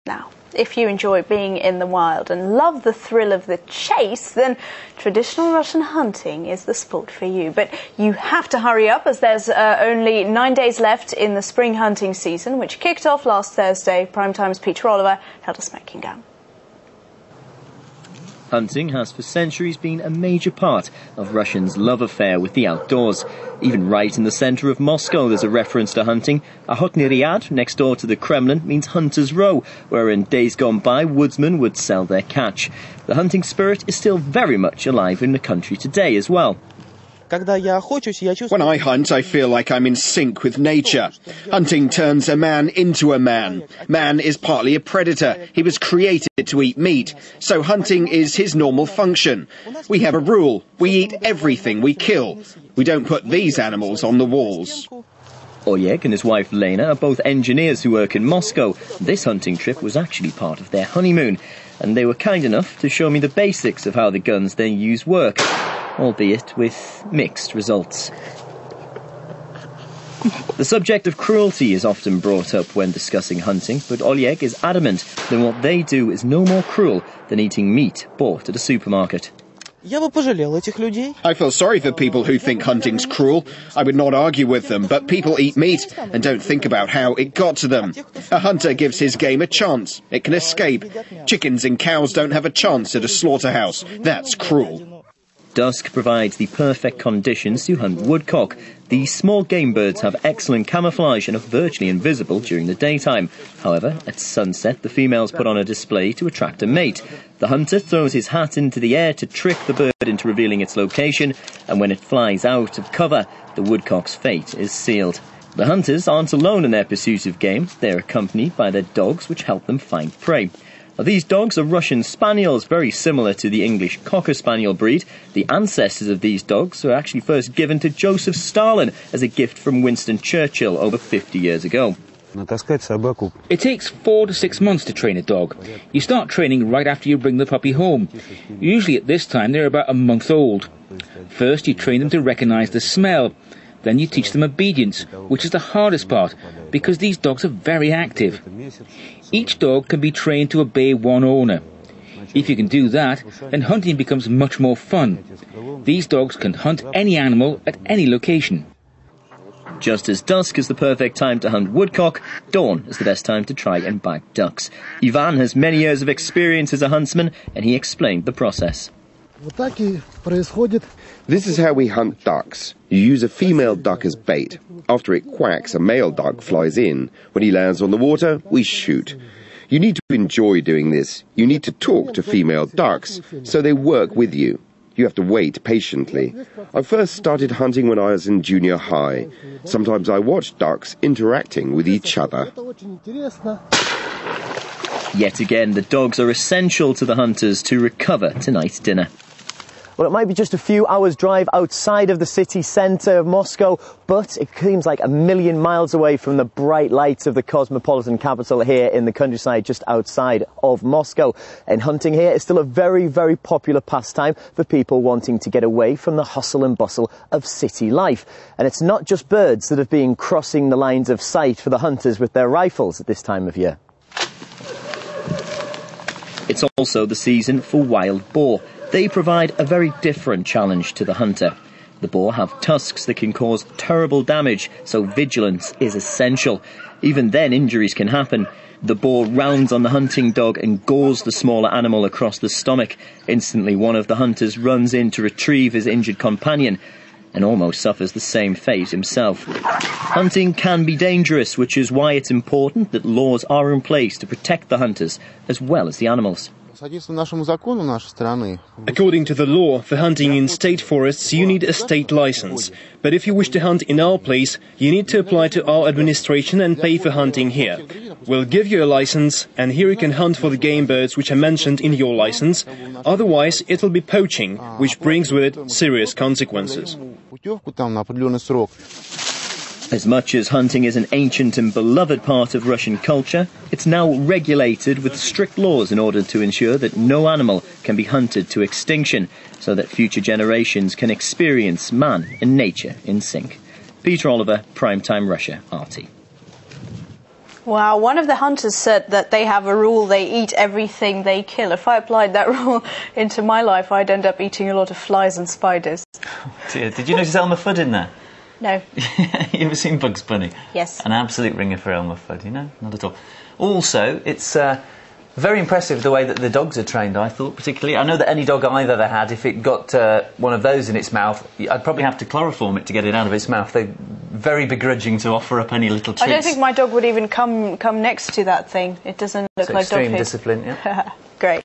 Now, if you enjoy being in the wild and love the thrill of the chase, then traditional Russian hunting is the sport for you. But you have to hurry up, as there's only 9 days left in the spring hunting season, which kicked off last Thursday. Primetime's Peter Oliver held a smoking gun. Hunting has for centuries been a major part of Russians' love affair with the outdoors. Even right in the centre of Moscow there's a reference to hunting. Охотный ряд, next door to the Kremlin, means Hunter's Row, where in days gone by woodsmen would sell their catch. The hunting spirit is still very much alive in the country today as well. When I hunt, I feel like I'm in sync with nature. Hunting turns a man into a man. Man is partly a predator. He was created to eat meat, so hunting is his normal function. We have a rule. We eat everything we kill. We don't put these animals on the walls. Oleg and his wife Lena are both engineers who work in Moscow. This hunting trip was actually part of their honeymoon, and they were kind enough to show me the basics of how the guns they use work, albeit with mixed results. The subject of cruelty is often brought up when discussing hunting, but Oleg is adamant that what they do is no more cruel than eating meat bought at a supermarket. I feel sorry for people who think hunting's cruel. I would not argue with them, but people eat meat and don't think about how it got to them. A hunter gives his game a chance. It can escape. Chickens and cows don't have a chance at a slaughterhouse. That's cruel. Dusk provides the perfect conditions to hunt woodcock. These small game birds have excellent camouflage and are virtually invisible during the daytime. However, at sunset, the females put on a display to attract a mate. The hunter throws his hat into the air to trick the bird into revealing its location, and when it flies out of cover, the woodcock's fate is sealed. The hunters aren't alone in their pursuit of game. They're accompanied by their dogs, which help them find prey. Now, these dogs are Russian spaniels, very similar to the English Cocker Spaniel breed. The ancestors of these dogs were actually first given to Joseph Stalin as a gift from Winston Churchill over 50 years ago. It takes 4 to 6 months to train a dog. You start training right after you bring the puppy home. Usually at this time they're about a month old. First you train them to recognise the smell. Then you teach them obedience, which is the hardest part, because these dogs are very active. Each dog can be trained to obey one owner. If you can do that, then hunting becomes much more fun. These dogs can hunt any animal at any location. Just as dusk is the perfect time to hunt woodcock, dawn is the best time to try and bag ducks. Ivan has many years of experience as a huntsman, and he explained the process. This is how we hunt ducks. You use a female duck as bait. After it quacks, a male duck flies in. When he lands on the water, we shoot. You need to enjoy doing this. You need to talk to female ducks, so they work with you. You have to wait patiently. I first started hunting when I was in junior high. Sometimes I watched ducks interacting with each other. Yet again, the dogs are essential to the hunters to recover tonight's dinner. Well, it might be just a few hours' drive outside of the city centre of Moscow, but it seems like a million miles away from the bright lights of the cosmopolitan capital here in the countryside just outside of Moscow. And hunting here is still a very, very popular pastime for people wanting to get away from the hustle and bustle of city life. And it's not just birds that have been crossing the lines of sight for the hunters with their rifles at this time of year. It's also the season for wild boar. They provide a very different challenge to the hunter. The boar have tusks that can cause terrible damage, so vigilance is essential. Even then, injuries can happen. The boar rounds on the hunting dog and gores the smaller animal across the stomach. Instantly, one of the hunters runs in to retrieve his injured companion and almost suffers the same fate himself. Hunting can be dangerous, which is why it's important that laws are in place to protect the hunters as well as the animals. According to the law, for hunting in state forests you need a state license. But if you wish to hunt in our place, you need to apply to our administration and pay for hunting here. We'll give you a license, and here you can hunt for the game birds which are mentioned in your license. Otherwise, it'll be poaching, which brings with it serious consequences. As much as hunting is an ancient and beloved part of Russian culture, it's now regulated with strict laws in order to ensure that no animal can be hunted to extinction, so that future generations can experience man and nature in sync. Peter Oliver, Primetime Russia, RT. Wow, one of the hunters said that they have a rule, they eat everything they kill. If I applied that rule into my life, I'd end up eating a lot of flies and spiders. Oh dear. Did you notice Elmer Fudd in there? No. You ever seen Bugs Bunny? Yes. An absolute ringer for Elmer Fudd, you know? Not at all. Also, it's very impressive the way that the dogs are trained, I thought, particularly. I know that any dog I've ever had, if it got one of those in its mouth, I'd probably have to chloroform it to get it out of its mouth. They're very begrudging to offer up any little treats. I don't think my dog would even come next to that thing. It doesn't look like dog food. Extreme discipline, yeah. Great.